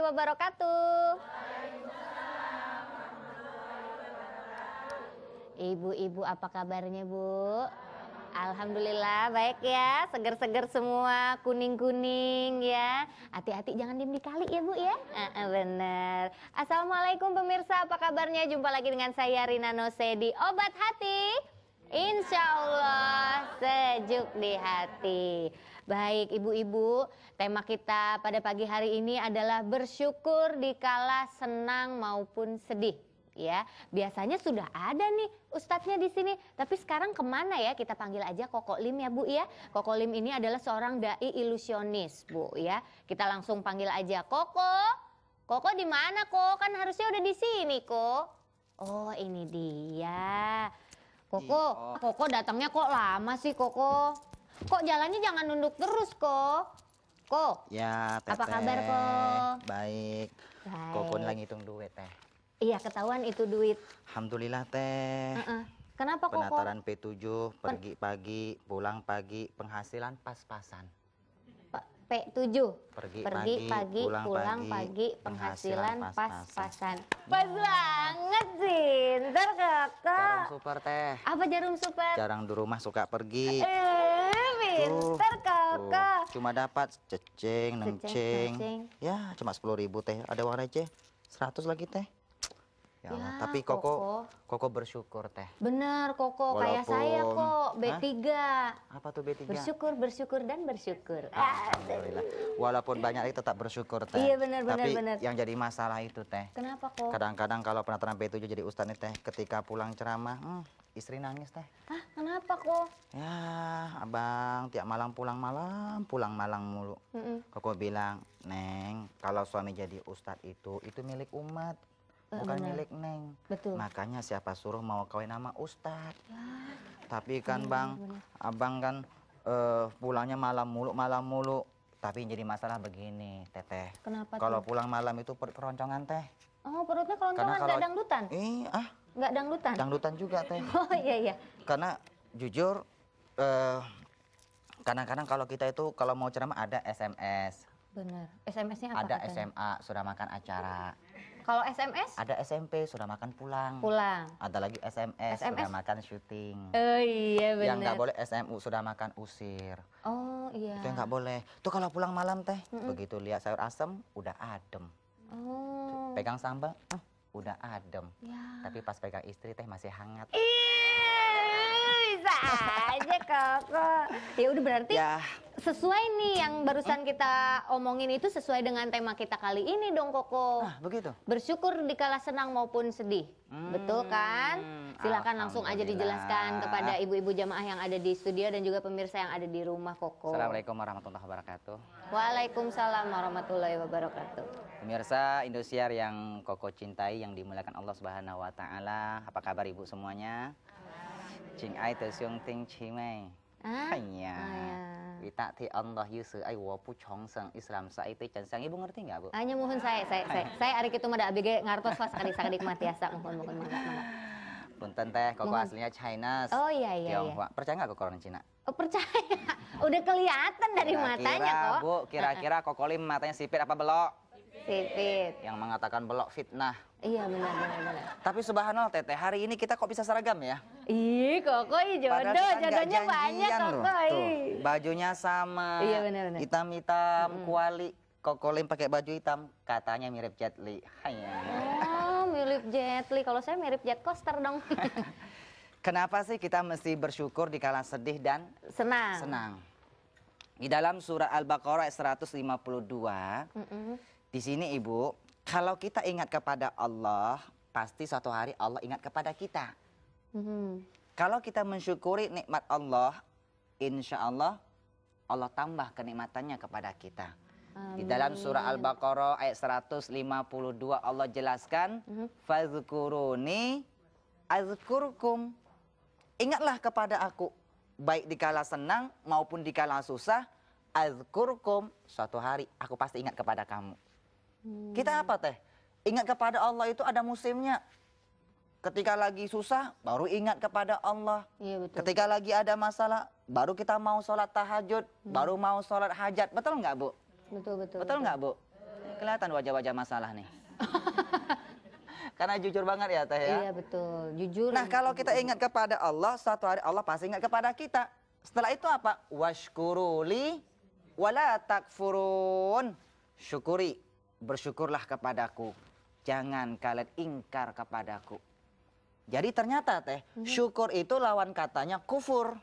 wabarakatuh. Ibu-ibu apa kabarnya, Bu? Alhamdulillah baik ya, seger-seger semua, kuning-kuning ya. Hati-hati jangan diem di kali ya Bu ya. Bener. Assalamualaikum pemirsa, apa kabarnya? Jumpa lagi dengan saya Rina Nose di Obat Hati. Insya Allah sejuk di hati. Baik ibu-ibu, tema kita pada pagi hari ini adalah bersyukur dikala senang maupun sedih. Ya, biasanya sudah ada nih ustadznya di sini, tapi sekarang kemana ya? Kita panggil aja Koko Lim ya Bu ya. Koko Lim ini adalah seorang dai ilusionis Bu ya. Kita langsung panggil aja Koko. Koko di mana Kok? Kan harusnya udah di sini Kok. Oh ini dia. Koko, Koko datangnya kok lama sih Koko? Kok jalannya jangan nunduk terus Kok. Kok. Ya Teteh. Apa kabar Kok? Baik. Koko lagi ngitung duit Teh. Iya ketahuan itu duit. Alhamdulillah Teh. Kenapa Koko? Penataran P7, pergi pagi, pulang pagi, penghasilan pas-pasan. P7, pergi pagi, pulang pagi, penghasilan pas-pasan. Pas banget sih, ntar Kakak. Jarum super Teh. Apa jarum super? Jarang di rumah suka pergi. Pinter Kakak. Cuma dapat ceceng, nengceng. Ya cuma 10.000 Teh, ada uang receh 100 lagi Teh. Ya Allah, tapi Koko bersyukur Teh. Bener Koko, kayak saya kok B3. Apa tuh B3? Bersyukur dan bersyukur. Alhamdulillah. Walaupun banyak itu tetap bersyukur Teh. Iya benar. Tapi yang jadi masalah itu Teh. Kenapa Kok? Kadang-kadang kalau penataran P7 jadi ustadz nih Teh, ketika pulang ceramah, istri nangis Teh. Hah, kenapa Kok? Ya, abang tiap malam pulang malam mulu. Koko bilang, Neng, kalau suami jadi ustadz itu milik umat. Bukan milik Neng. Betul. Makanya siapa suruh mau kawin sama ustad. Tapi kan Bang, abang kan pulangnya malam mulu. Tapi jadi masalah begini Teteh. Kenapa kalau pulang malam itu perut keroncongan Teh. Oh perutnya keroncongan, nggak dangdutan? Nggak dangdutan? Dangdutan juga Teh. Oh iya. Karena jujur kadang-kadang kalau kita itu kalau mau ceramah ada SMS. Bener. SMS-nya apa? Ada katanya? SMA sudah makan acara. Kalau SMS? Ada SMP sudah makan pulang. Ada lagi SMS sudah makan syuting. Oh iya benar. Yang nggak boleh SMU sudah makan usir. Oh iya. Itu yang nggak boleh. Tuh kalau pulang malam Teh, begitu lihat sayur asem udah adem. Oh. Pegang sambal, udah adem. Ya. Tapi pas pegang istri Teh masih hangat. Bisa aja Koko. Ya udah berarti sesuai nih yang barusan kita omongin itu sesuai dengan tema kita kali ini dong Koko. Nah begitu. Bersyukur dikala senang maupun sedih. Betul kan? Silakan langsung aja dijelaskan kepada ibu-ibu jamaah yang ada di studio dan juga pemirsa yang ada di rumah Koko. Assalamualaikum warahmatullahi wabarakatuh. Waalaikumsalam warahmatullahi wabarakatuh. Pemirsa Indosiar yang Koko cintai, yang dimuliakan Allah Subhanahu wa taala. Apa kabar Ibu semuanya? Cing ai tersiung ting cimei. Hanya. Kita ti Allah yusu ai wapu chongseng Islam sa itu cansang. Ibu ngerti nggak Bu? Hanya mohon saya hari itu mah da abg ngartos pas sakit matiasa mohon mangga. Punten Teh, Koko aslinya China. Oh iya. Tionghoa. Percaya nggak Koko orang Cina? Oh percaya. Udah kelihatan dari matanya kok. Bu, kira-kira Koko Lim matanya sipit apa belok? Sipit. Yang mengatakan belok fitnah. Iya benar. Tapi subhanallah Teteh, hari ini kita kok bisa seragam ya? Ih, Koko jodohnya banyak Koko. Bajunya sama. Iya benar. Hitam-hitam, kuali. Koko Lim pakai baju hitam, katanya mirip Jet Li. Oh, mirip Jet Li. Kalau saya mirip Jet Coaster dong. Kenapa sih kita mesti bersyukur di kala sedih dan senang? Di dalam surat Al-Baqarah 152, di sini Ibu, kalau kita ingat kepada Allah, pasti suatu hari Allah ingat kepada kita. Kalau kita mensyukuri nikmat Allah, insya Allah, Allah tambah kenikmatannya kepada kita. Di dalam surah Al-Baqarah ayat 152 Allah jelaskan, fazkuruni azkurkum. Ingatlah kepada aku, baik dikala senang maupun dikala susah, azkurkum, suatu hari aku pasti ingat kepada kamu. Kita apa Teh? Ingat kepada Allah itu ada musimnya. Ketika lagi susah, baru ingat kepada Allah. Iya, betul. Ketika lagi ada masalah, baru kita mau sholat tahajud, baru mau sholat hajat. Betul nggak Bu? Betul. Betul nggak Bu? Kelihatan wajah-wajah masalah nih. Karena jujur banget ya Teh ya. Iya betul, jujur. Nah kalau kita ingat kepada Allah, suatu hari Allah pasti ingat kepada kita. Setelah itu apa? Washkuruli wala takfurun. Syukuri, bersyukurlah kepadaku. Jangan kalian ingkar kepadaku. Jadi ternyata Teh, syukur itu lawan katanya kufur.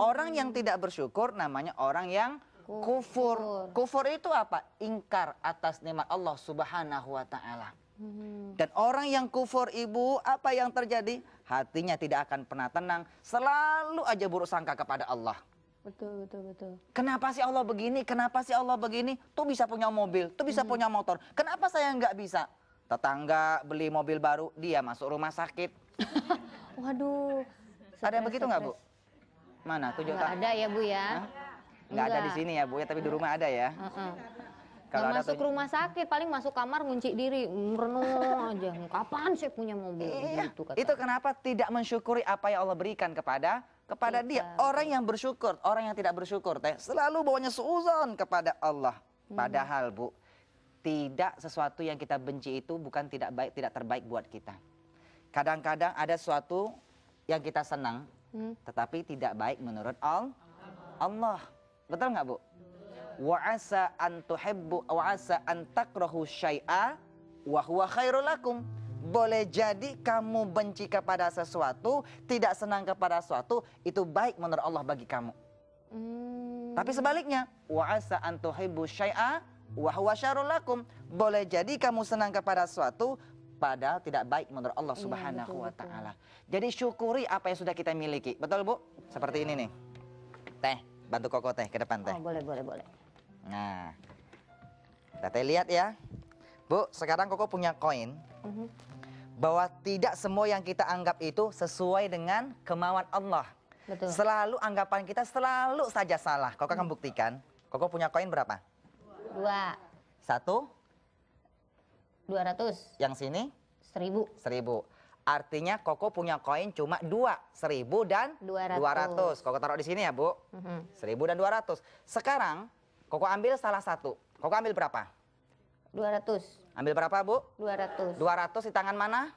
Orang yang tidak bersyukur namanya orang yang kufur. Kufur itu apa? Ingkar atas nikmat Allah Subhanahu wa taala. Dan orang yang kufur Ibu, apa yang terjadi? Hatinya tidak akan pernah tenang, selalu aja buruk sangka kepada Allah. Betul. Kenapa sih Allah begini? Kenapa sih Allah begini? Tuh bisa punya mobil, tuh bisa punya motor. Kenapa saya nggak bisa? Tetangga beli mobil baru, dia masuk rumah sakit. Waduh. Ada yang begitu nggak Bu? Mana? Tunjuk Nggak ada ya Bu ya? Nggak ada di sini ya Bu ya, tapi di rumah ada ya. Kalau masuk rumah sakit, paling masuk kamar ngunci diri, merenung aja. Kapan saya punya mobil? Gitu, itu kenapa tidak mensyukuri apa yang Allah berikan kepada dia. Orang yang bersyukur, orang yang tidak bersyukur Teh selalu bawanya suuzon kepada Allah. Padahal Bu, tidak sesuatu yang kita benci itu bukan tidak baik, tidak terbaik buat kita. Kadang-kadang ada sesuatu yang kita senang, tetapi tidak baik menurut Allah. Betul nggak Bu? Wa asa an tuhibbu wa asa an takrahu syai'a wa huwa khairul lakum. Boleh jadi kamu benci kepada sesuatu, tidak senang kepada sesuatu, itu baik menurut Allah bagi kamu. Tapi sebaliknya, wa asa an tuhibbu syai'a wa huwa syarrul lakum. Boleh jadi kamu senang kepada sesuatu, padahal tidak baik menurut Allah Subhanahu wa taala. Jadi syukuri apa yang sudah kita miliki. Betul Bu? Seperti ini nih. Teh, bantu Koko Teh ke depan Teh. Oh, boleh. Nah, Teh lihat ya. Bu, sekarang Koko punya koin. Bahwa tidak semua yang kita anggap itu sesuai dengan kemauan Allah. Betul. Selalu anggapan kita selalu saja salah. Koko akan buktikan. Koko punya koin berapa? 2. 1. 200. Yang sini? 1000. 1000. Artinya Koko punya koin cuma 2. 1000 dan 200. Koko taruh di sini ya Bu. 1000 dan 200. Sekarang Koko ambil salah satu. Koko ambil berapa? 200. Ambil berapa Bu? 200. 200 di tangan mana?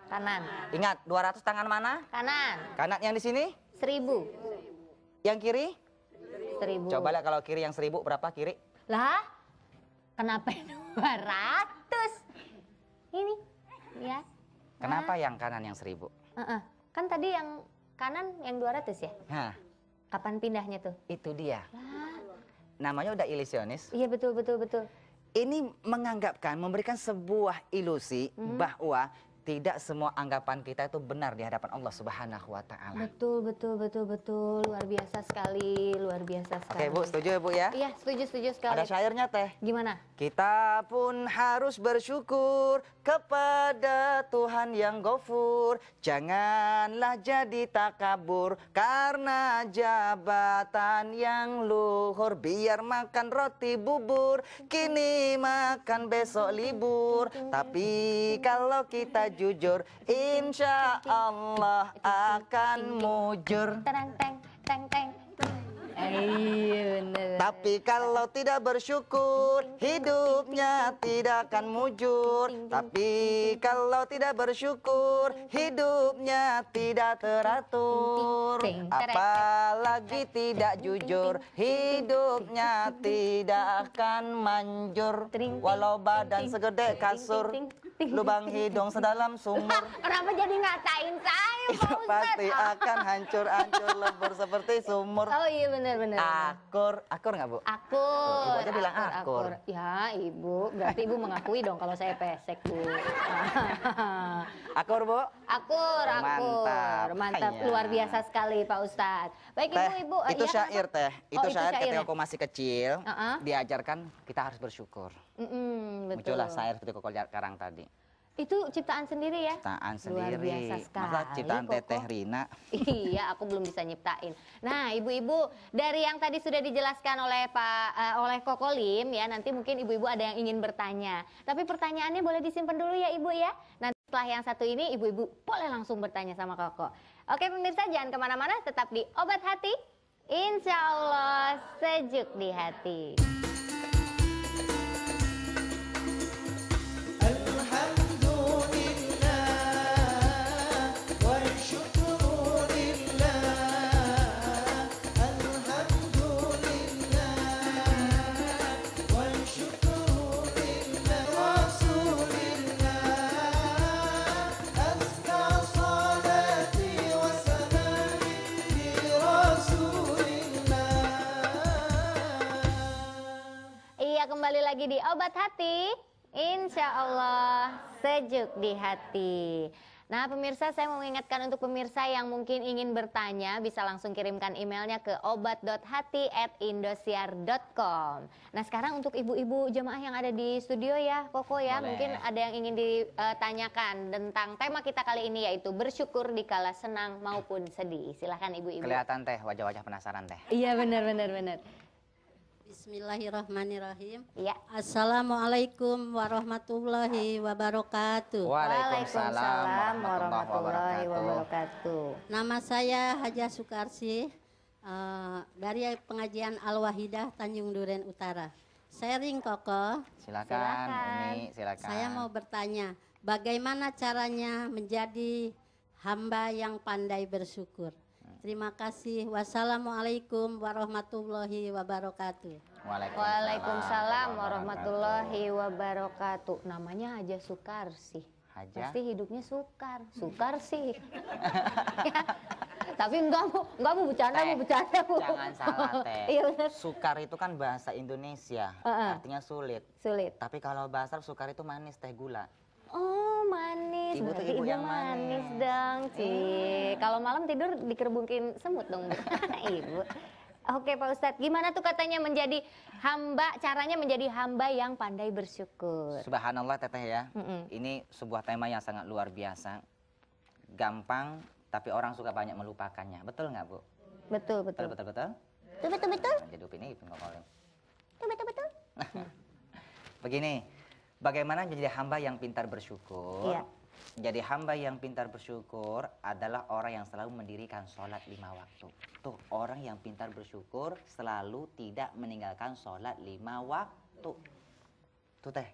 Kanan. Ingat, 200 tangan mana? Kanan. Kanan yang di sini? 1000. Yang kiri? 1000. Coba lihat kalau kiri yang 1000 berapa kiri? Lah? Kenapa 200? Ini ya. Kenapa yang kanan yang 1000? Kan tadi yang kanan yang 200 ya? Nah, Kapan pindahnya tuh? itu dia. Lah. Namanya udah ilusionis. Iya betul. Ini menganggapkan, memberikan sebuah ilusi bahwa tidak semua anggapan kita itu benar di hadapan Allah Subhanahu wa taala. Betul. Luar biasa sekali. Oke Bu, setuju ya Bu ya? Iya, setuju sekali. Ada syairnya Teh. Gimana? Kita pun harus bersyukur kepada Tuhan yang Ghafur. Janganlah jadi takabur karena jabatan yang luhur. Biar makan roti bubur, kini makan besok libur. Tapi kalau kita jujur, insya Allah akan mujur. Teng. Iya bener. Tapi kalau tidak bersyukur, hidupnya tidak akan mujur. Tapi kalau tidak bersyukur, hidupnya tidak teratur. Apalagi tidak jujur, hidupnya tidak akan manjur. Walau badan segede kasur, lubang hidung sedalam sumur. Kenapa jadi ngatain saya Pak Ustadz? Pasti akan hancur lebur seperti sumur. Oh iya benar. Akur nggak Bu? Akur. Ibu aja bilang akur. Ya Ibu, berarti Ibu mengakui dong kalau saya pesek Bu. Akur Bu? Akur. Mantap. Iya. Luar biasa sekali Pak Ustadz. Baik Teh, Ibu. itu iya, syair Teh. Itu syair ketika syairnya. aku masih kecil. Diajarkan kita harus bersyukur. Betul. Muncullah syair seperti Koko karang tadi. Itu ciptaan sendiri ya? Ciptaan Luar sendiri. biasa sekali. Masa ciptaan Koko. Teteh Rina? Iya, aku belum bisa nyiptain. Nah, ibu-ibu dari yang tadi sudah dijelaskan oleh oleh Koko Lim ya, nanti mungkin ibu-ibu ada yang ingin bertanya. Tapi pertanyaannya boleh disimpan dulu ya Ibu ya. Nanti setelah yang satu ini ibu-ibu boleh langsung bertanya sama Koko. Oke pemirsa, jangan kemana-mana, tetap di Obat Hati. Insya Allah sejuk di hati. lagi di Obat Hati. Insya Allah sejuk di hati. Nah pemirsa, saya mau mengingatkan untuk pemirsa yang mungkin ingin bertanya, bisa langsung kirimkan emailnya ke obat.hati@indosiar.com. Nah sekarang untuk ibu-ibu jemaah yang ada di studio ya Koko ya, Boleh. mungkin ada yang ingin ditanyakan tentang tema kita kali ini, yaitu bersyukur di kala senang maupun sedih. Silahkan ibu-ibu. Kelihatan teh, wajah-wajah penasaran teh. Iya benar. Bismillahirrahmanirrahim. Iya. Assalamualaikum warahmatullahi wabarakatuh. Waalaikumsalam warahmatullahi wabarakatuh. Nama saya Haja Sukarsi dari pengajian Al-Wahidah Tanjung Duren Utara. Sharing Koko. Silakan, Umi, silakan. Saya mau bertanya, bagaimana caranya menjadi hamba yang pandai bersyukur? Terima kasih. Wassalamualaikum warahmatullahi wabarakatuh. Waalaikumsalam warahmatullahi wabarakatuh. Namanya Haja Sukarsi. Haja? Pasti hidupnya sukar sih. Ya. Tapi enggak bu bercanda, Teh, bu bercanda bu. Jangan salah teh. Iya benar. Sukar itu kan bahasa Indonesia, artinya sulit. Sulit. Tapi kalau bahasa Arab sukar itu manis, teh gula. Oh manis, Ibu tuh berarti ibu ibu yang manis manis. dong Ci. Kalau malam tidur dikerbukin semut dong Bu. Ibu. Oke Pak Ustadz, gimana tuh katanya menjadi hamba, caranya menjadi hamba yang pandai bersyukur? Subhanallah teteh ya, ini sebuah tema yang sangat luar biasa. Gampang, tapi orang suka banyak melupakannya. Betul nggak Bu? Betul. Betul. Betul. Nah, jadi Upin ini ngokolin. Betul. Begini, bagaimana menjadi hamba yang pintar bersyukur? Iya. Jadi hamba yang pintar bersyukur adalah orang yang selalu mendirikan sholat 5 waktu. Tuh, orang yang pintar bersyukur selalu tidak meninggalkan sholat 5 waktu. Tuh teh,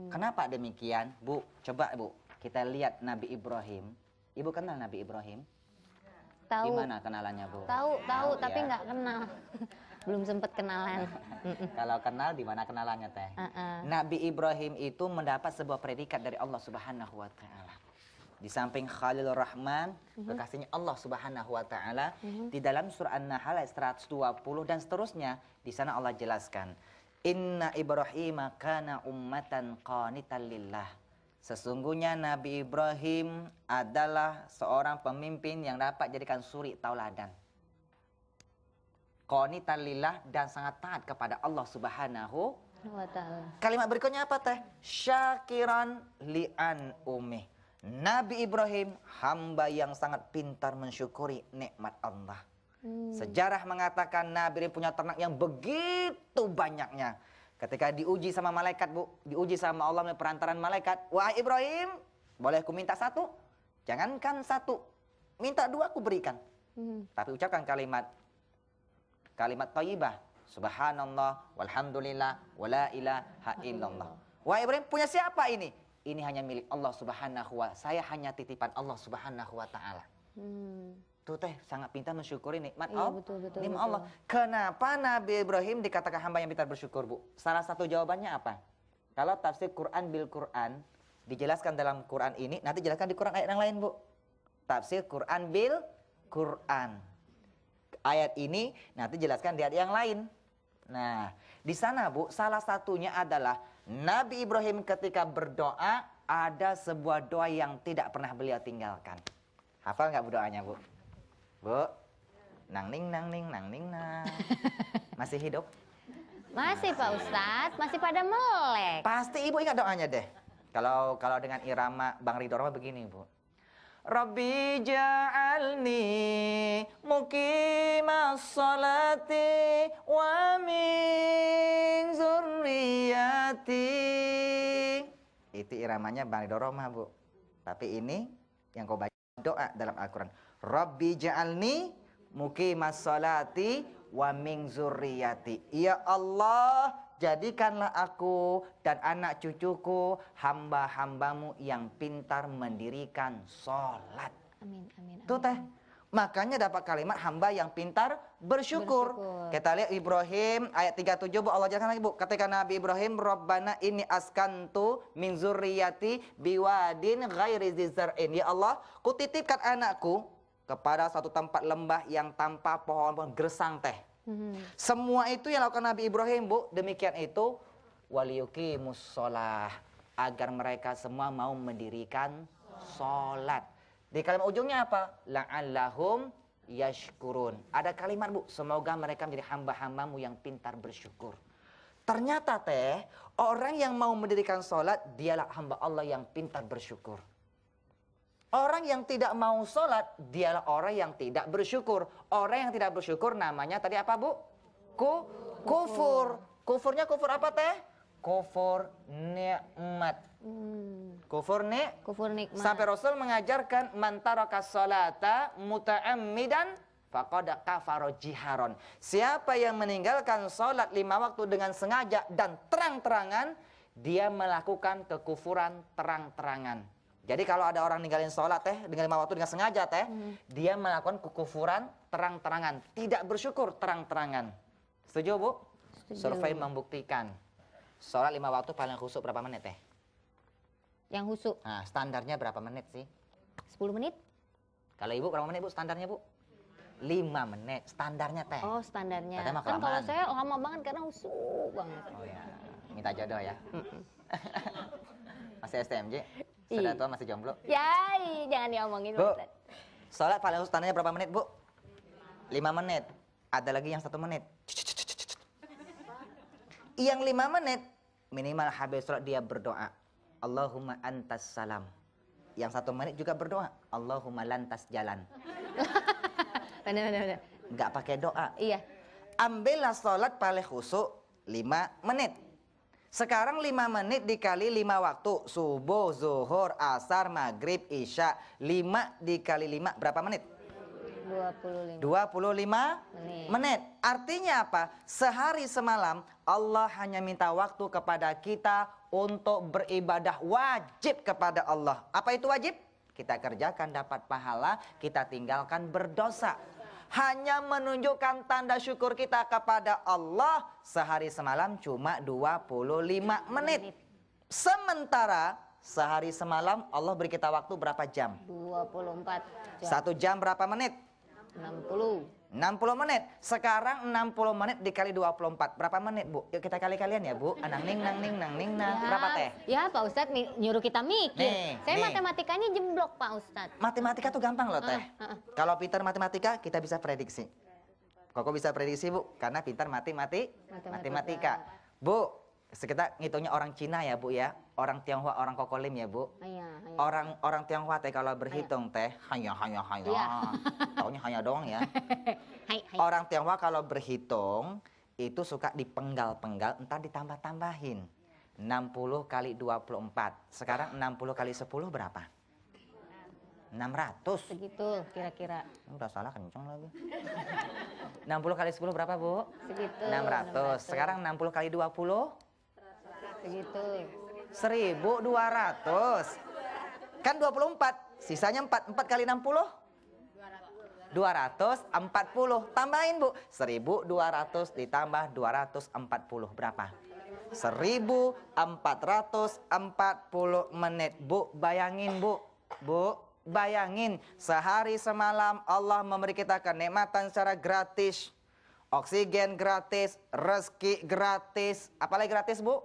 kenapa demikian? Bu, coba Bu, kita lihat Nabi Ibrahim. Ibu kenal Nabi Ibrahim? Tahu. Gimana kenalannya Bu? Tahu, tapi ya. nggak kenal. Belum sempet kenalan. Kalau kenal, di mana kenalannya teh? Nabi Ibrahim itu mendapat sebuah predikat dari Allah Subhanahu wa Ta'ala. Di samping Khalilur Rahman, kekasihnya Allah Subhanahu wa Ta'ala, di dalam surah An-Nahl ayat 120 dan seterusnya, di sana Allah jelaskan, Inna Ibrahim kana ummatan qanitan lillah. Sesungguhnya Nabi Ibrahim adalah seorang pemimpin yang dapat jadikan suri tauladan. Qanitan lillah, dan sangat taat kepada Allah Subhanahu wa Ta'ala. Kalimat berikutnya apa teh? Syakiran li'an umih. Nabi Ibrahim hamba yang sangat pintar mensyukuri nikmat Allah. Sejarah mengatakan Nabi Ibrahim punya ternak yang begitu banyaknya. Ketika diuji sama malaikat Bu, diuji sama Allah melalui perantaran malaikat, wahai Ibrahim, boleh ku minta 1? Jangankan 1, minta 2 aku berikan. Tapi ucapkan kalimat thayyibah, subhanallah, walhamdulillah, wala ilaha illallah. Wahai Ibrahim, punya siapa ini? Ini hanya milik Allah Subhanahu wa Ta'ala. Saya hanya titipan Allah Subhanahu wa Ta'ala. Tuh teh sangat pintar mensyukuri nikmat nikmat Allah. Kenapa Nabi Ibrahim dikatakan hamba yang pintar bersyukur Bu? Salah satu jawabannya apa? Kalau tafsir Quran bil Quran dijelaskan dalam Quran ini, nanti jelaskan di Quran ayat yang lain Bu. Tafsir Quran bil Quran. Ayat ini nanti jelaskan di ayat yang lain. Nah, di sana Bu, salah satunya adalah Nabi Ibrahim ketika berdoa ada sebuah doa yang tidak pernah beliau tinggalkan. Hafal nggak Bu doanya Bu? Bu, nang ning nang. Masih hidup? Masih Pak Ustadz, masih pada melek. Pasti Ibu ingat doanya deh. Kalau dengan irama Bang Ridho Roma begini Bu. Rabbi ja'alni muqimas sholati wa min zurriyati. Itu iramanya Bang Ridho Roma Bu. Tapi ini yang kau baca doa dalam Al-Quran. Rabbi ja'alni muqimas sholati wa min zurriyati. Ya Allah, jadikanlah aku dan anak cucuku hamba-hambamu yang pintar mendirikan sholat. Amin. Tuh teh, makanya dapat kalimat hamba yang pintar bersyukur. Kita lihat Ibrahim ayat 37 Bu, Allah jelaskan lagi Bu. Ketika Nabi Ibrahim, Rabbana inni askantu min zurriyati biwadin ghairi zizar'in. Ya Allah, kutitipkan anakku kepada satu tempat lembah yang tanpa pohon-pohon gersang teh. Semua itu yang lakukan Nabi Ibrahim Bu, demikian itu waliyuqimus shalah, agar mereka semua mau mendirikan sholat. Di kalimat ujungnya apa? La'allahum yashkurun. Ada kalimat Bu, semoga mereka menjadi hamba-hambamu yang pintar bersyukur. Ternyata teh, orang yang mau mendirikan sholat, dialah hamba Allah yang pintar bersyukur. Orang yang tidak mau sholat, dialah orang yang tidak bersyukur. Orang yang tidak bersyukur namanya tadi apa Bu? Kufur. Kufurnya kufur apa teh? Kufur nikmat. Kufur nikmat. Sampai Rasul mengajarkan man taraka sholata muta'ammidan faqad kafara jiharon. Siapa yang meninggalkan sholat 5 waktu dengan sengaja dan terang-terangan, dia melakukan kekufuran terang-terangan. Jadi kalau ada orang ninggalin sholat teh dengan 5 waktu dengan sengaja teh, dia melakukan kekufuran terang-terangan, tidak bersyukur terang-terangan. Setuju Bu? Setuju. Survei membuktikan sholat 5 waktu paling khusyuk berapa menit teh? Yang khusyuk. Nah, standarnya berapa menit sih? 10 menit. Kalau Ibu berapa menit Bu standarnya Bu? 5 menit standarnya teh. Oh, standarnya. Kan kalau saya lama banget karena khusyuk banget. Oh ya, minta jodoh ya. Masih STMJ? Sudah tua masih jomblo? Ya, jangan diomongin Bu. Sholat paling khusyuk standarnya berapa menit Bu? 5 menit. Ada lagi yang 1 menit. Yang 5 menit minimal habis sholat dia berdoa. Allahumma antas salam. Yang 1 menit juga berdoa. Allahumma lantas jalan. Benar. Nggak pakai doa. Iya. Ambillah sholat paling khusyuk 5 menit. Sekarang 5 menit dikali 5 waktu. Subuh, zuhur, asar, maghrib, isya. 5 dikali 5 berapa menit? 25 menit. Artinya apa? Sehari semalam Allah hanya minta waktu kepada kita untuk beribadah wajib kepada Allah. Apa itu wajib? Kita kerjakan dapat pahala, kita tinggalkan berdosa. Hanya menunjukkan tanda syukur kita kepada Allah sehari semalam cuma 25 menit. Sementara sehari semalam Allah beri kita waktu berapa jam? 24 jam. 1 jam berapa menit? 60 menit. Sekarang 60 menit dikali 24. Berapa menit, Bu? Yuk kita kali-kalian ya, Bu. Nang ning. Ya, berapa teh? Ya, Pak Ustadz nyuruh kita mikir. Saya nih. matematikanya jemblok, Pak Ustadz. Matematika tuh gampang loh, Teh. Kalau pintar matematika, kita bisa prediksi. Koko bisa prediksi, Bu, karena pintar matematika. Bu, kita ngitungnya orang Cina ya, Bu ya. Orang Tionghoa, orang Kokolim ya, Bu. Orang Tionghoa teh kalau berhitung teh hanya. Taunya hanya doang ya. Orang Tionghoa kalau berhitung itu suka dipenggal-penggal, entar ditambah-tambahin. 60 kali 24. Sekarang 60 kali 10 berapa? 600. Segitu kira-kira. Udah salah kenceng lagi. 60 kali 10 berapa, Bu? Segitu. 600. Sekarang 60 kali 20? Segitu. 1200. Kan 24, sisanya 4 kali 60? 240. Tambahin, Bu. 1200 ditambah 240 berapa? 1440 menit. Bu, bayangin, Bu. Bayangin, sehari semalam Allah memberi kita kenikmatan secara gratis. Oksigen gratis, rezeki gratis. Apalagi gratis, Bu?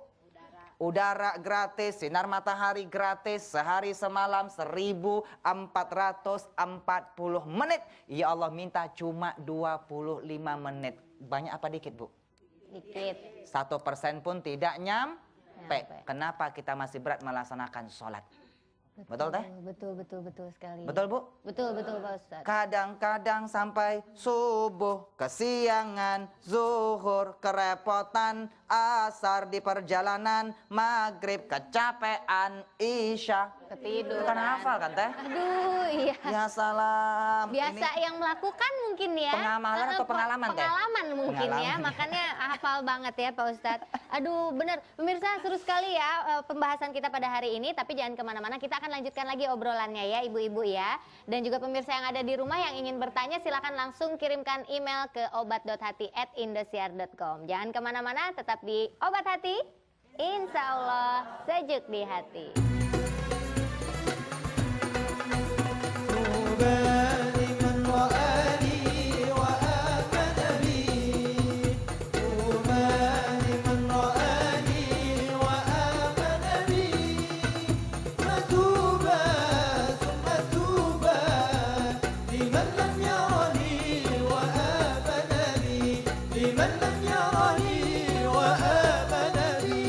Udara gratis, sinar matahari gratis, sehari semalam 1440 menit. Ya Allah minta cuma 25 menit. Banyak apa dikit, Bu? Dikit. 1% pun tidak nyampe. Kenapa kita masih berat melaksanakan sholat? Betul, Teh? Betul sekali. Betul, Bu? Betul Pak Ustadz. Kadang-kadang sampai subuh, kesiangan, zuhur, kerepotan, asar di perjalanan, maghrib, kecapean, isya. Ketiduran. Bukan hafal kan, Teh? Aduh, iya. Ya salam. Biasa Ini yang melakukan mungkin ya. pengamalan atau pengalaman, Teh? Pengalaman mungkin ya, Pengalaman. makanya hafal banget ya Pak Ustadz. Aduh, bener. Pemirsa, seru sekali ya pembahasan kita pada hari ini. Tapi jangan kemana-mana, kita akan lanjutkan lagi obrolannya ya ibu-ibu ya. Dan juga pemirsa yang ada di rumah yang ingin bertanya, silakan langsung kirimkan email ke obat.hati@indosiar.com. Jangan kemana-mana, tetap di Obat Hati. Insya Allah sejuk di hati. لم يرني وآمن بي لمن لم يرني وآمن بي.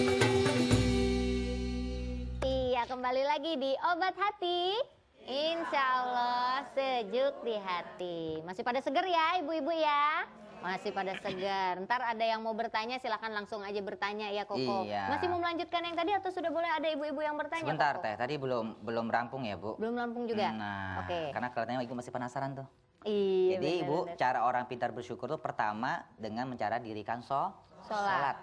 Iya, kembali lagi di Obat Hati. Insya Allah sejuk di hati. Masih pada seger ya ibu-ibu ya? Masih pada segar. Ntar ada yang mau bertanya silahkan langsung aja bertanya ya Koko. Iya. Masih mau melanjutkan yang tadi atau sudah boleh ada ibu-ibu yang bertanya? Sebentar Koko? Teh, tadi belum rampung ya Bu? Belum rampung juga? Nah, Oke. karena kelihatannya Ibu masih penasaran tuh. Iya, Jadi Ibu, benar-benar. cara orang pintar bersyukur tuh pertama dengan mencara dirikan sholat.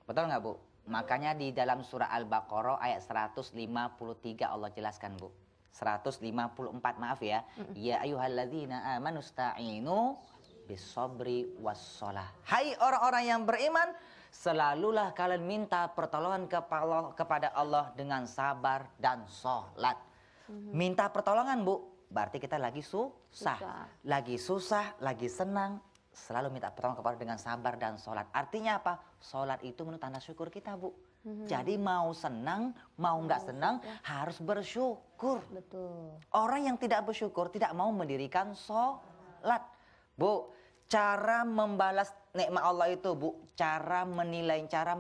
Betul nggak Bu? Makanya di dalam surah Al-Baqarah ayat 153 Allah jelaskan Bu. 154 maaf ya. Ya ayyuhalladzina amanu sta'inu bisobri wassalah. Hai orang-orang yang beriman, selalulah kalian minta pertolongan kepada Allah dengan sabar dan sholat. Minta pertolongan Bu, berarti kita lagi susah. Lagi susah, lagi senang, selalu minta pertolongan kepada dengan sabar dan sholat. Artinya apa? Sholat itu menurut tanda syukur kita Bu. Jadi mau senang, mau nggak senang, harus bersyukur. Betul. Orang yang tidak bersyukur tidak mau mendirikan sholat. Bu, cara membalas nikmat Allah itu Bu, cara menilai, cara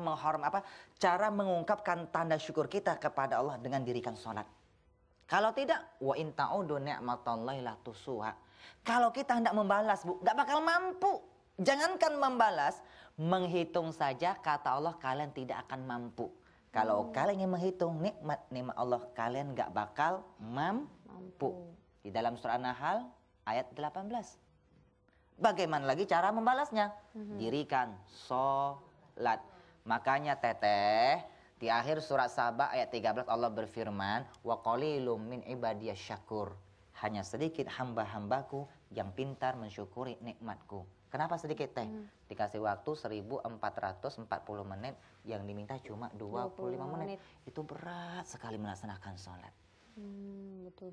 cara mengungkapkan tanda syukur kita kepada Allah dengan dirikan sholat. Kalau tidak, wa in ta'udu ni'matallahi la tusuha. Kalau kita hendak membalas Bu, nggak bakal mampu. Jangankan membalas, menghitung saja kata Allah kalian tidak akan mampu. Kalau kalian ingin menghitung nikmat Allah, kalian nggak bakal mampu. Di dalam surah An-Nahl ayat 18. Bagaimana lagi cara membalasnya? Dirikan sholat. Makanya Teteh, di akhir surat Saba ayat 13 Allah berfirman, wa qalilum min ibadiyas syakur. Hanya sedikit hamba-hambaku yang pintar mensyukuri nikmatku. Kenapa sedikit Teh? Dikasih waktu 1440 menit, yang diminta cuma 25 menit. Itu berat sekali melaksanakan sholat. Betul.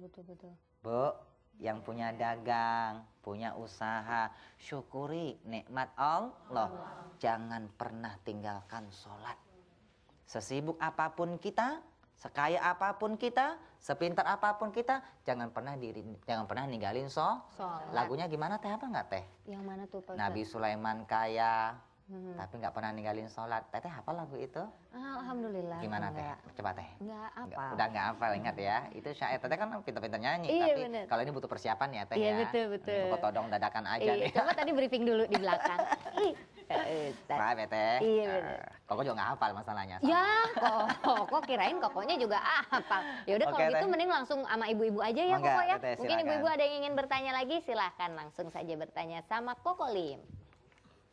Bu, yang punya dagang, punya usaha, syukuri nikmat Allah. Jangan pernah tinggalkan sholat. Sesibuk apapun kita, sekaya apapun kita, sepintar apapun kita, jangan pernah ninggalin sholat. Lagunya gimana Teh, apa nggak Teh? Yang mana tuh Pak Ustadz? Nabi Sulaiman kaya, tapi nggak pernah ninggalin sholat. Teteh hafal lagu itu? Alhamdulillah. Gimana Teh? enggak. Coba Teh. Enggak apa. Udah nggak hafal, ingat ya. Itu syair Teteh kan pintar-pintar nyanyi. Iya, tapi bener. kalau ini butuh persiapan ya Teh Iya, ya. betul. Ini todong dadakan aja Iya, nih. coba tadi briefing dulu di belakang. Maaf ya Teh. Iya, bener. Koko juga nggak hafal masalahnya. Ya, kok kirain kokonya juga hafal. Ya udah Oke, kalau gitu Teh. mending langsung sama ibu-ibu aja ya Mangga, Koko ya. Teteh, Mungkin silakan. ibu-ibu ada yang ingin bertanya lagi, silahkan langsung saja bertanya sama Koko Lim.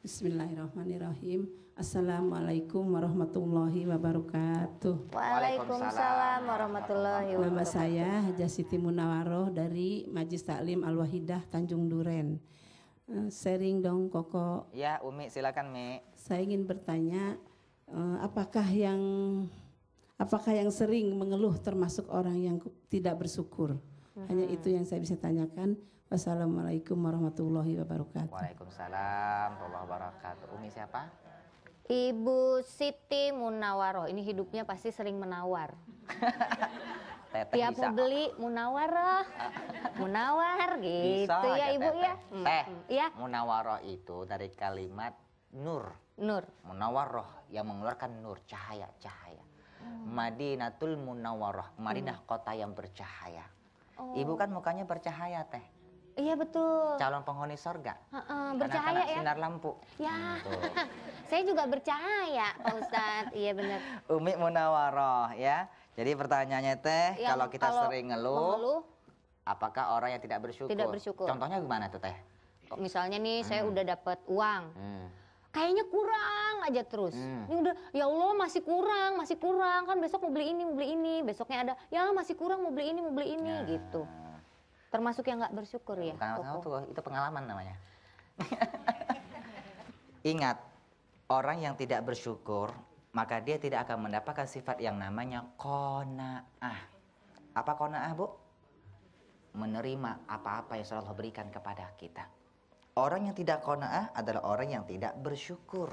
Bismillahirrahmanirrahim. Assalamualaikum warahmatullahi wabarakatuh. Waalaikumsalam warahmatullahi Nama wabarakatuh. saya Hajah Siti Munawaroh dari Majlis Taklim Al-Wahidah Tanjung Duren. Sharing dong Koko. Ya Umi silakan Mi. Saya ingin bertanya, apakah yang sering mengeluh termasuk orang yang tidak bersyukur? Hanya itu yang saya bisa tanyakan. Wassalamualaikum warahmatullahi wabarakatuh. Waalaikumsalam warahmatullahi wabarakatuh. Umi siapa? Ibu Siti Munawaroh, ini hidupnya pasti sering menawar. Teteh Tiap bisa. mau beli Munawaroh, Munawar gitu Bisa ya aja, Ibu Teteh. ya. Teh, Iya, Munawaroh itu dari kalimat nur. Nur. Munawaroh yang mengeluarkan nur, cahaya. Madinatul Munawaroh, Madinah kota yang bercahaya. Ibu kan mukanya bercahaya Teh. Iya betul. Calon penghuni sorga. Bercahaya Anak-anak ya. sinar lampu. Ya, Tuh. saya juga bercahaya Pak Ustadz. Iya benar. Umi Munawaroh ya. Jadi pertanyaannya Teh, Yang kalau kita kalau sering ngeluh, apakah orang yang tidak bersyukur? Tidak bersyukur. Contohnya gimana tuh Teh? Kok misalnya nih saya udah dapat uang, kayaknya kurang aja terus. Ini udah, ya Allah masih kurang kan besok mau beli ini. Besoknya ada, ya masih kurang mau beli ini gitu. Termasuk yang nggak bersyukur ya. Bukan masalah Koko? tuh, itu pengalaman namanya. Ingat, orang yang tidak bersyukur, maka dia tidak akan mendapatkan sifat yang namanya qanaah. Apa qanaah, Bu? Menerima apa-apa yang Allah berikan kepada kita. Orang yang tidak qanaah adalah orang yang tidak bersyukur.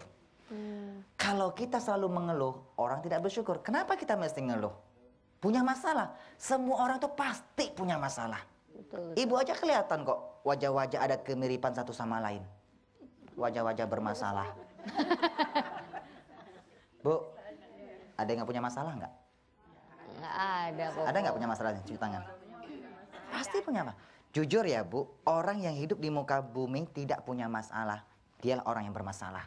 Kalau kita selalu mengeluh, orang tidak bersyukur. Kenapa kita mesti ngeluh? Punya masalah. Semua orang tuh pasti punya masalah. Betul. Ibu aja kelihatan kok wajah-wajah ada kemiripan satu sama lain? Wajah-wajah bermasalah. Bu, ada yang nggak punya masalah nggak? Nggak ada kok. Ada nggak punya masalah? Cuci tangan. Pasti punya apa? Jujur ya Bu, orang yang hidup di muka bumi tidak punya masalah. Dialah orang yang bermasalah.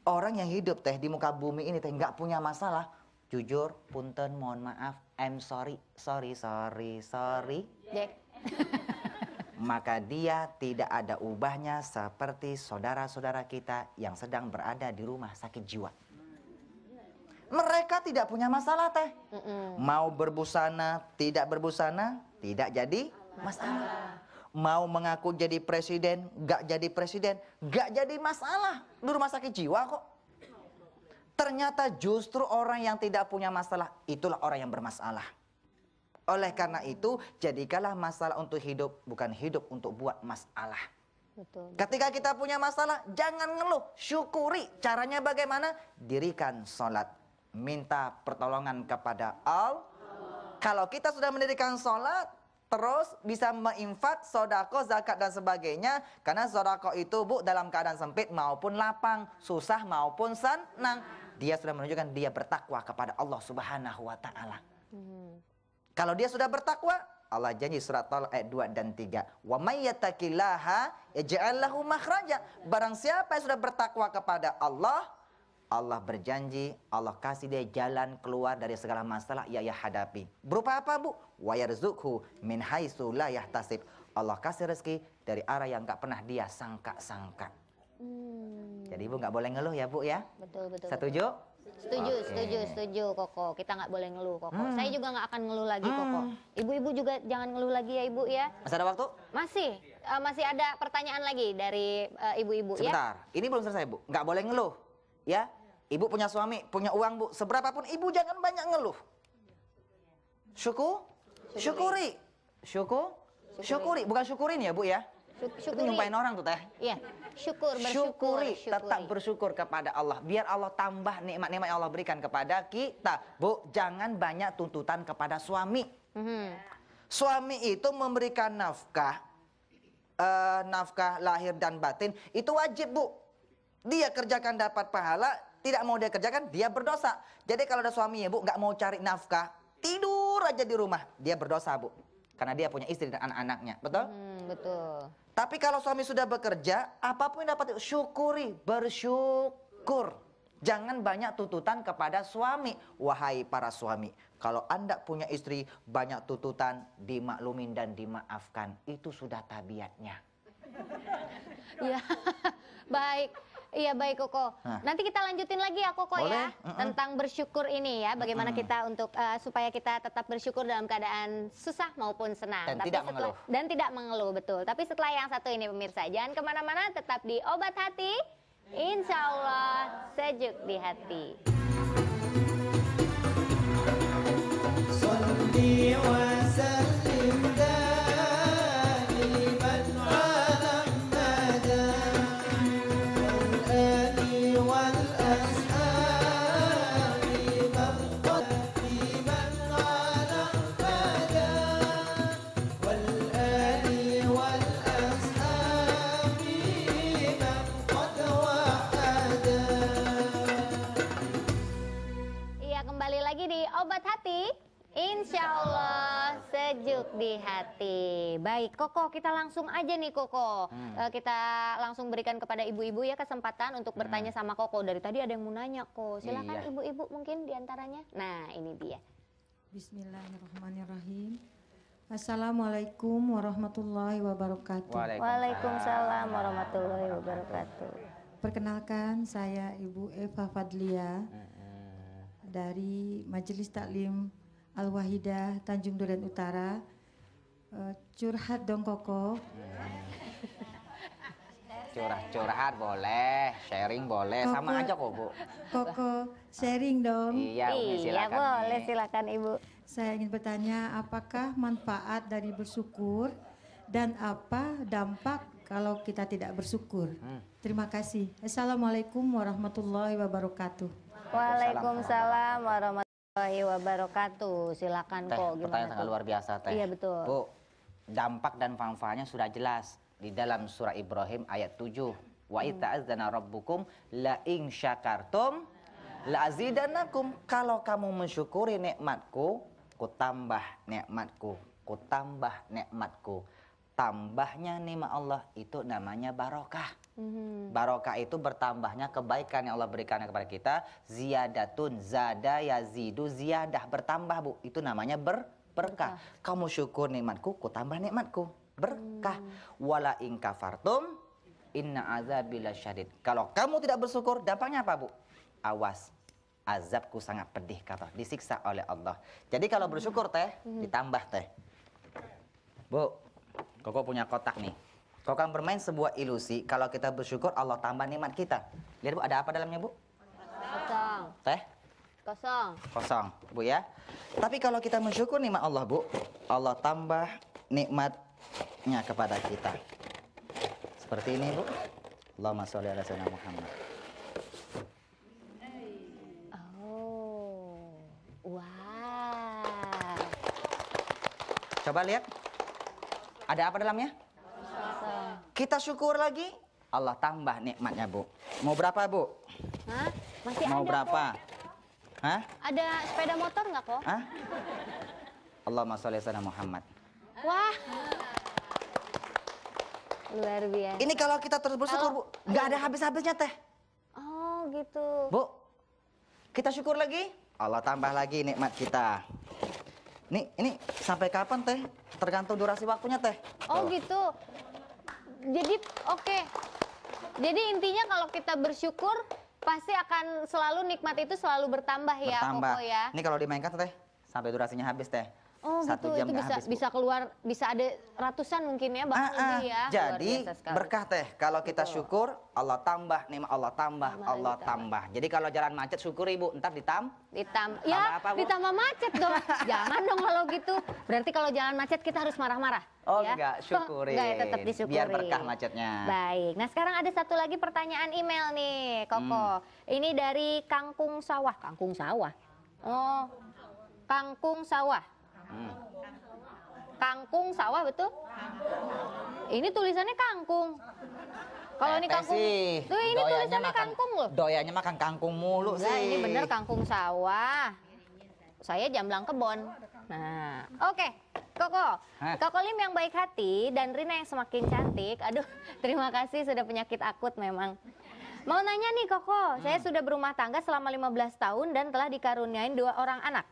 Orang yang hidup teh di muka bumi ini teh nggak punya masalah. Jujur, punten, mohon maaf, I'm sorry. Jack. Maka dia tidak ada ubahnya seperti saudara-saudara kita yang sedang berada di rumah sakit jiwa. Mereka tidak punya masalah teh. Mau berbusana, tidak berbusana, tidak jadi masalah. Mau mengaku jadi presiden, gak jadi presiden, gak jadi masalah. Di rumah sakit jiwa kok. Ternyata justru orang yang tidak punya masalah, itulah orang yang bermasalah. Oleh karena itu, jadikanlah masalah untuk hidup, bukan hidup untuk buat masalah. Betul. Ketika kita punya masalah, jangan ngeluh, syukuri. Caranya bagaimana? Dirikan sholat. Minta pertolongan kepada Allah. Kalau kita sudah mendirikan sholat, terus bisa menginfak, sodako, zakat dan sebagainya. Karena sodako itu Bu dalam keadaan sempit maupun lapang, susah maupun senang. Dia sudah menunjukkan dia bertakwa kepada Allah Subhanahu wa Ta'ala. Kalau dia sudah bertakwa, Allah janji surat Talaq ayat 2 dan 3. Wa may yattaqillaha yaj'al lahu makhraja. Barang siapa yang sudah bertakwa kepada Allah, Allah berjanji, Allah kasih dia jalan keluar dari segala masalah yang ia hadapi. Berupa apa Bu? Wa yarzuqhu min haitsu la yahtasib. Allah kasih rezeki dari arah yang enggak pernah dia sangka-sangka. Jadi Ibu nggak boleh ngeluh ya Bu ya? Betul. Setuju? Setuju Koko. Kita nggak boleh ngeluh Koko. Saya juga nggak akan ngeluh lagi Koko. Ibu-ibu juga jangan ngeluh lagi ya Ibu ya. Masih ada waktu? Masih ada pertanyaan lagi dari ibu-ibu ya. Sebentar, ini belum selesai Bu. Nggak boleh ngeluh. Ya, Ibu punya suami, punya uang Bu. Seberapapun Ibu jangan banyak ngeluh. Syukuri. Syukuri. Bukan syukurin ya Bu ya. Itu nyumpahin orang tuh teh. Iya, Syukuri. Tetap bersyukur kepada Allah. Biar Allah tambah nikmat-nikmat yang Allah berikan kepada kita. Bu, jangan banyak tuntutan kepada suami. Suami itu memberikan nafkah, nafkah lahir dan batin, itu wajib Bu. Dia kerjakan dapat pahala, tidak mau dia kerjakan, dia berdosa. Jadi kalau ada suaminya Bu, nggak mau cari nafkah, tidur aja di rumah, dia berdosa Bu. Karena dia punya istri dan anak-anaknya, betul? Betul. Tapi kalau suami sudah bekerja, apapun yang dapat syukuri, bersyukur. Jangan banyak tuntutan kepada suami. Wahai para suami, kalau Anda punya istri banyak tuntutan, dimaklumin dan dimaafkan. Itu sudah tabiatnya. Iya, baik. Iya baik Koko. Nanti kita lanjutin lagi ya Koko. Boleh. Ya tentang bersyukur ini ya. Bagaimana kita untuk supaya kita tetap bersyukur dalam keadaan susah maupun senang. Dan tidak mengeluh. Dan tidak mengeluh, betul. Tapi setelah yang satu ini pemirsa, jangan kemana-mana, tetap di Obat Hati. Insya Allah sejuk di hati. صلي وسلم دائما على محمد والآل والأصحاب دائما على محمد والآل والأصحاب من قد وحدا. Iya, kembali lagi di Obat Hati. Insya Allah sejuk di hati. Baik Koko, kita langsung aja nih Koko. Kita langsung berikan kepada ibu-ibu ya kesempatan untuk bertanya sama Koko. Dari tadi ada yang mau nanya Kok. Silakan ibu-ibu mungkin diantaranya. Nah ini dia. Bismillahirrahmanirrahim. Assalamualaikum warahmatullahi wabarakatuh. Waalaikumsalam warahmatullahi wabarakatuh. Perkenalkan saya Ibu Eva Fadlia dari Majelis Taklim Al-Wahidah Tanjung Duren Utara. Curhat dong Koko. Curhat boleh, sharing boleh, sama aja kok Bu. Koko sharing dong. Iya, Umi, Iya silakan. boleh, silakan Ibu. Saya ingin bertanya, apakah manfaat dari bersyukur dan apa dampak kalau kita tidak bersyukur? Terima kasih. Assalamualaikum warahmatullahi wabarakatuh. Waalaikumsalam warahmatullahi wabarakatuh. Silakan Teh, Kok, gimana pertanyaan sangat tuh? luar biasa Teh. Iya betul. Bu, dampak dan manfaatnya sudah jelas di dalam surah Ibrahim ayat 7. Wa ita'adzana rabbukum la in syakartum la azidannakum. Kalau kamu mensyukuri nikmatku, ku tambah nikmatku, ku tambah nikmatku. Tambahnya nikmat Allah itu namanya barokah. Barokah itu bertambahnya kebaikan yang Allah berikan kepada kita. Ziyadatun, zada yazidu ziyadah, bertambah Bu. Itu namanya berkah. Kamu syukur nikmatku, ku tambah nikmatku, berkah. Wala in kafartum inna azabila syadid. Kalau kamu tidak bersyukur, dampaknya apa Bu? Awas, azabku sangat pedih kata, disiksa oleh Allah. Jadi kalau bersyukur teh, ditambah teh. Bu, Koko punya kotak nih. Koko akan bermain sebuah ilusi. Kalau kita bersyukur, Allah tambah nikmat kita. Lihat Bu, ada apa dalamnya Bu? Kosong. Teh? Kosong. Kosong Bu ya. Tapi kalau kita mensyukur nikmat Allah Bu, Allah tambah nikmatnya kepada kita. Seperti ini Bu. Allahumma sholli ala sayyidina Muhammad. Oh. Wow. Coba lihat. Ada apa dalamnya? Kita syukur lagi, Allah tambah nikmatnya Bu. Mau berapa Bu? Hah? Masih Mau ada berapa? kok. Hah? Ada sepeda motor nggak kok? Hah? Allahumma sholli ala sayyidina Muhammad. Wah. Luar biasa. Ini kalau kita terus bersyukur Bu, nggak ada habis-habisnya teh. Oh gitu. Bu, kita syukur lagi, Allah tambah lagi nikmat kita. Ini sampai kapan teh? Tergantung durasi waktunya teh. Oh gitu. Jadi oke. Jadi intinya kalau kita bersyukur pasti akan selalu nikmat itu selalu bertambah ya, Bertambah. Koko ya. Ini kalau dimainkan teh sampai durasinya habis teh. Oh 1 gitu, jam itu nggak habis, Bu. bisa keluar, bisa ada ratusan mungkin ya, bahkan lebih ya. Luar Jadi biasa sekali. berkah teh. Kalau kita syukur, Allah tambah nikmat, Allah tambah, Allah tambah. Jadi kalau jalan macet syukuri Bu, ntar Ya, apa, Bu? ditambah macet dong. Jangan dong kalau gitu. Berarti kalau jalan macet kita harus marah-marah. Oh ya? enggak, syukurin. Enggak, ya, tetap disyukuri. Biar berkah macetnya. Baik. Nah, sekarang ada satu lagi pertanyaan email nih, Koko. Ini dari Kangkung Sawah. Kangkung Sawah. Oh. Kangkung Sawah. Kangkung Sawah betul? Ini tulisannya kangkung. Kalau ini kangkung, tuh ini tulisannya kangkung loh. Doyanya makan kangkung mulu Enggak, sih. ini bener kangkung sawah. Saya Jamblang Kebon. Nah, oke. Koko, Koko Lim yang baik hati dan Rina yang semakin cantik. Aduh, terima kasih sudah penyakit akut memang. Mau nanya nih Koko, saya sudah berumah tangga selama 15 tahun dan telah dikaruniain 2 orang anak.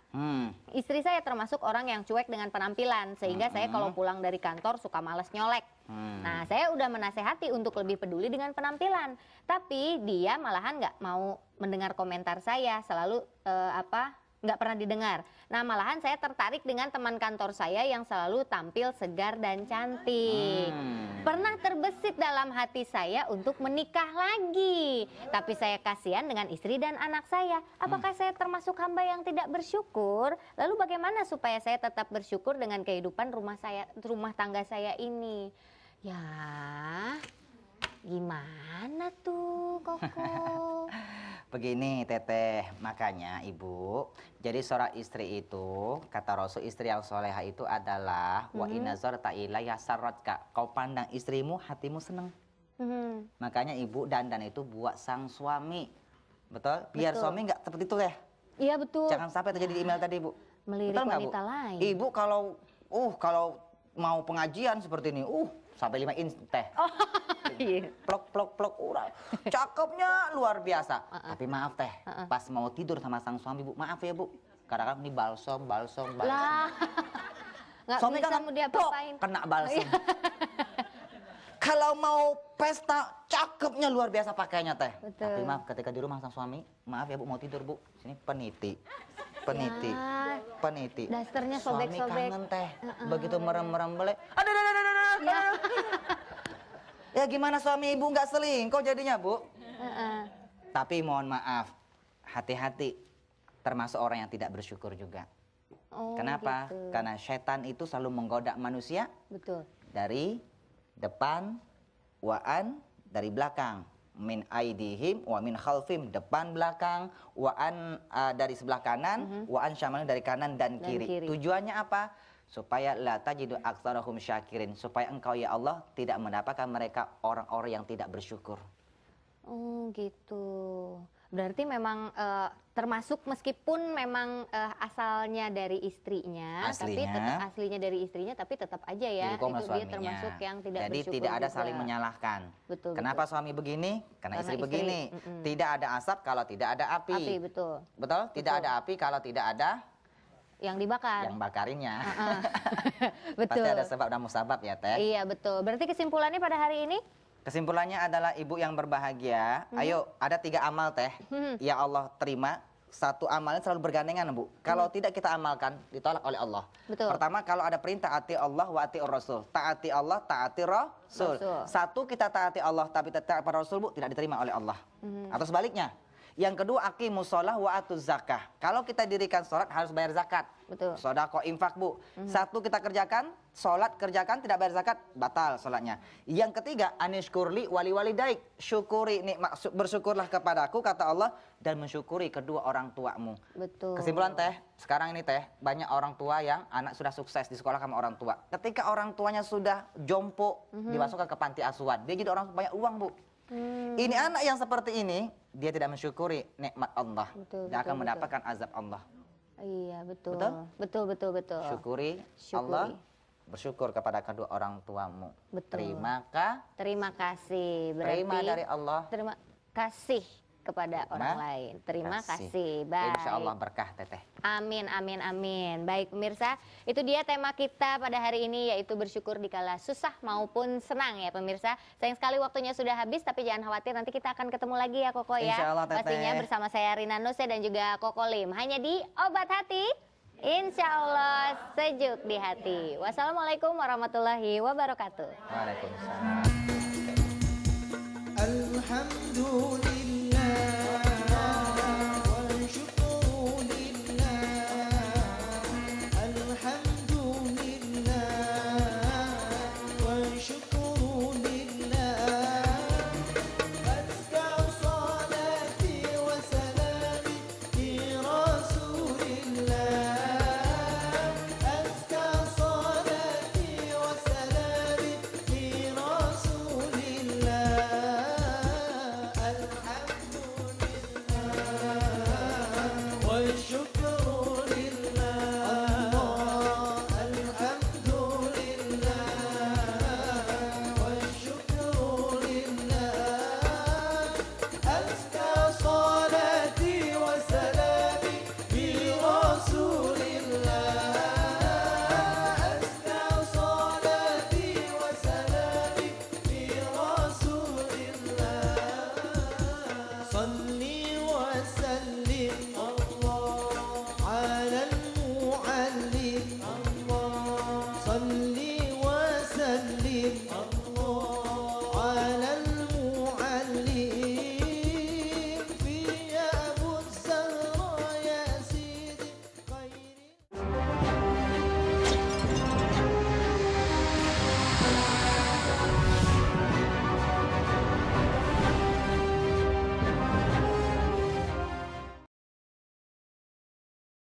Istri saya termasuk orang yang cuek dengan penampilan, sehingga saya kalau pulang dari kantor suka males nyolek. Nah, saya udah menasehati untuk lebih peduli dengan penampilan. Tapi dia malahan nggak mau mendengar komentar saya, selalu nggak pernah didengar. Nah, malahan saya tertarik dengan teman kantor saya yang selalu tampil segar dan cantik. Pernah terbesit dalam hati saya untuk menikah lagi. Tapi saya kasihan dengan istri dan anak saya. Apakah saya termasuk hamba yang tidak bersyukur? Lalu bagaimana supaya saya tetap bersyukur dengan kehidupan rumah tangga saya ini? Ya, gimana tuh Koko? Begini Teteh, makanya Ibu, jadi seorang istri itu, kata Rasul, istri yang soleha itu adalah wa inna zarta ilayya sarratka. Kau pandang istrimu, hatimu seneng. Makanya Ibu dandan itu buat sang suami. Betul? Biar suami nggak seperti itu ya. Iya betul. Jangan sampai terjadi di email tadi Bu. Melirik Betul nggak, wanita Bu? lain. Ibu kalau mau pengajian seperti ini, sampai 5 inch teh. Plok urang. Cakepnya luar biasa. Tapi maaf teh, pas mau tidur sama sang suami Bu, maaf ya Bu. Kadang-kadang ini balsam. Lah. Nggak Suami bisa kan mau diapa-apain. kena balsam. Kalau mau pesta, cakepnya luar biasa pakainya teh. Betul. Tapi maaf ketika di rumah sang suami, maaf ya Bu, mau tidur Bu. Sini peniti. Ya, Peniti. dasternya Suami sobek-sobek. kangen teh. Begitu merem-merem boleh. Aduh. Ya gimana suami Ibu nggak selingkuh jadinya Bu? Tapi mohon maaf, hati-hati. Termasuk orang yang tidak bersyukur juga. Oh, Kenapa? gitu. Karena setan itu selalu menggoda manusia Betul. dari depan, wa'an dari belakang. Min aidihim wa min khalfim, depan belakang, wa'an dari sebelah kanan, wa'an syamalin dari kanan dan kiri. kiri. Tujuannya apa? supaya la tajidu aktsarahum syakirin, supaya engkau ya Allah tidak mendapatkan mereka orang-orang yang tidak bersyukur. Oh gitu. Berarti memang termasuk meskipun memang asalnya dari istrinya, tapi tetap aslinya dari istrinya, tapi tetap aja ya itu dia termasuk yang tidak Jadi bersyukur tidak ada juga. saling menyalahkan. Betul. Kenapa suami begini? Karena istri begini. Tidak ada asap kalau tidak ada api. Api, betul. Betul? Tidak ada api kalau tidak ada yang dibakar. yang bakarinnya. Betul. Pasti ada sebab dan musabab ya Teh. Iya betul. Berarti kesimpulannya pada hari ini? Kesimpulannya adalah ibu yang berbahagia. Ayo, ada 3 amal Teh yang Allah terima. Satu amalnya selalu bergandengan Bu. Kalau tidak kita amalkan, ditolak oleh Allah. Betul. Pertama, kalau ada perintah ati Allah wa ati Rasul. Taati Allah, taati Rasul. Satu, kita taati Allah tapi taat pada Rasul Bu, tidak diterima oleh Allah. Atau sebaliknya. Yang kedua, aqimus shalah wa atuz zakah. Kalau kita dirikan sholat harus bayar zakat. Betul. Sedekah infak Bu. Satu kita kerjakan, sholat kerjakan tidak bayar zakat, batal sholatnya. Yang ketiga, anishkurli wali walidaik. Syukuri nikmat, bersyukurlah kepadaku kata Allah dan mensyukuri kedua orang tuamu. Betul. Kesimpulan Teh, sekarang ini Teh, banyak orang tua yang anak sudah sukses di sekolah sama orang tua. Ketika orang tuanya sudah jompo, dimasukkan ke panti asuhan, dia jadi orang banyak uang Bu. Ini anak yang seperti ini, dia tidak mensyukuri nikmat Allah. Dia akan mendapatkan azab Allah. Iya betul. Betul? Betul. Syukuri Allah, bersyukur kepada kedua orang tuamu. Betul. Terima kasih. Berarti terima dari Allah. terima kasih kepada orang lain. Terima kasih. Baik. Insya Allah berkah Teteh. Amin, amin, amin. Baik pemirsa, itu dia tema kita pada hari ini, yaitu bersyukur dikala susah maupun senang ya pemirsa. Sayang sekali waktunya sudah habis, tapi jangan khawatir, nanti kita akan ketemu lagi ya Koko ya. Insya Allah, Teteh. Pastinya bersama saya Rina Nose dan juga Koko Lim. Hanya di Obat Hati, insya Allah sejuk di hati. Wassalamualaikum warahmatullahi wabarakatuh. Waalaikumsalam. Alhamdulillah.